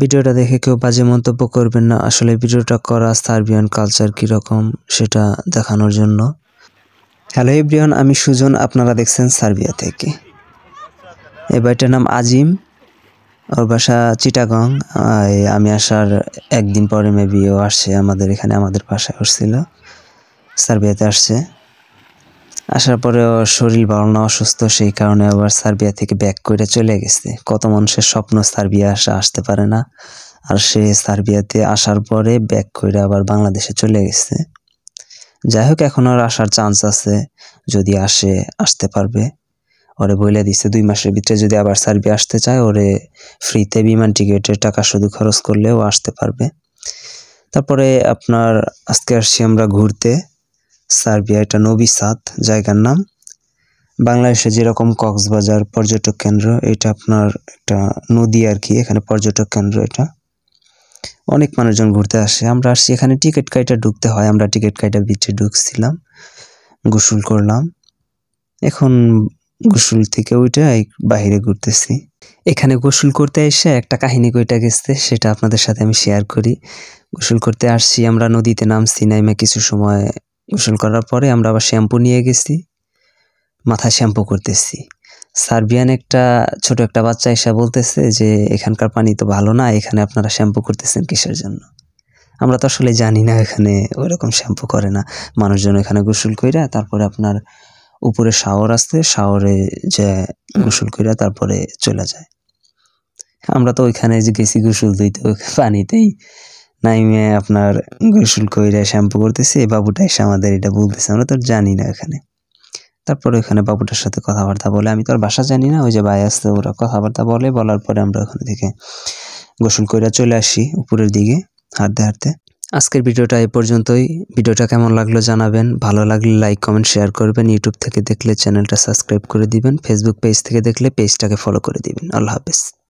ভিডিওটা দেখে কেউ বাজে মন্তব্য করবেন না। আসলে ভিডিওটা করা সার্বিয়ান কালচার কীরকম সেটা দেখানোর জন্য। হ্যালো এভরিওয়ান, আমি সুজন, আপনারা দেখছেন সার্বিয়া থেকে। এই ভাইটার নাম আজিম, ওর বাসা চিটাগং। আমি আসার একদিন পরে মেবি ও আসছে আমাদের এখানে, আমাদের বাসায় আসছিল, সার্বিয়াতে আসছে। আসার পরে ওর শরীর ভালো না, অসুস্থ, সেই কারণে আবার সার্বিয়া থেকে ব্যাক করে চলে গেছে। কত মানুষের স্বপ্ন সার্বিয়া আসতে পারে না, আর সে সার্বিয়াতে আসার পরে ব্যাক করে আবার বাংলাদেশে চলে গেছে। যাই হোক, এখন আর আসার চান্স আছে, যদি আসতে পারবে। ওরে বলে দিছে 2 মাসের ভিতরে যদি আবার সার্বিয়া আসতে চায়, ওরে ফ্রিতে বিমান টিকিটের টাকা শুধু খরচ করলে ও আসতে পারবে। তারপরে আপনার আজকে আসছি আমরা ঘুরতে সার্বিয়া। এটা নবি সাদ জায়গার নাম। বাংলাদেশে যেরকম কক্সবাজার পর্যটক কেন্দ্র, এটা আপনার একটা নদী আর কি, এখানে পর্যটক কেন্দ্র। এটা অনেক মানুষজন ঘুরতে আসে। আমরা আসছি, এখানে টিকিট কাইটা ঢুকতে হয়। আমরা টিকিট কাইটা ভিতরে ঢুকছিলাম, গোসল করলাম। এখন গোসল থেকে উঠে বাইরে ঘুরতেছি। এখানে গোসল করতে এসে একটা কাহিনী কইটা গেছে, সেটা আপনাদের সাথে আমি শেয়ার করি। গোসল করতে আসছি আমরা, নদীতে নামছি, নাইমে কিছু সময় গোসল করার পরে আমরা আবার শ্যাম্পু নিয়ে গেছি, মাথায় শ্যাম্পু করতেছি। সার্বিয়ান ছোট একটা বাচ্চা এসে বলতেছে যে এখানকার পানি তো ভালো না, এখানে আপনারা শ্যাম্পু করতেছেন কিসের জন্য? আমরা তো আসলে জানি না এখানে ওইরকম শ্যাম্পু করে না। মানুষজন এখানে গোসল কইরা তারপরে আপনার উপরে শাওয়ার আছে, শাওয়ারে যে গোসল কইরা তারপরে চলে যায়। আমরা তো ওইখানে যে গেছি গোসল দিতে, পানিতেই নাইমে আপনার গোসল কইরা শ্যাম্পু করতেছি। এই বাবুটা এসে আমাদের এটা বলতেছে, আমরা তো জানি না এখানে। তারপরে ওখানে বাবুটার সাথে কথাবার্তা বলে, আমি তো আর ভাষা জানি না, ওই যে ভাই আসছে, ওরা কথাবার্তা বলার পরে আমরা ওখান থেকে গোসল কইরা চলে আসি উপরের দিকে হাঁটতে হাঁটতে। আজকের ভিডিওটা এই পর্যন্তই। ভিডিওটা কেমন লাগলো জানাবেন, ভালো লাগলে লাইক কমেন্ট শেয়ার করবেন। ইউটিউব থেকে দেখলে চ্যানেলটা সাবস্ক্রাইব করে দিবেন, ফেসবুক পেজ থেকে দেখলে পেজটাকে ফলো করে দিবেন। আল্লাহ হাফেজ।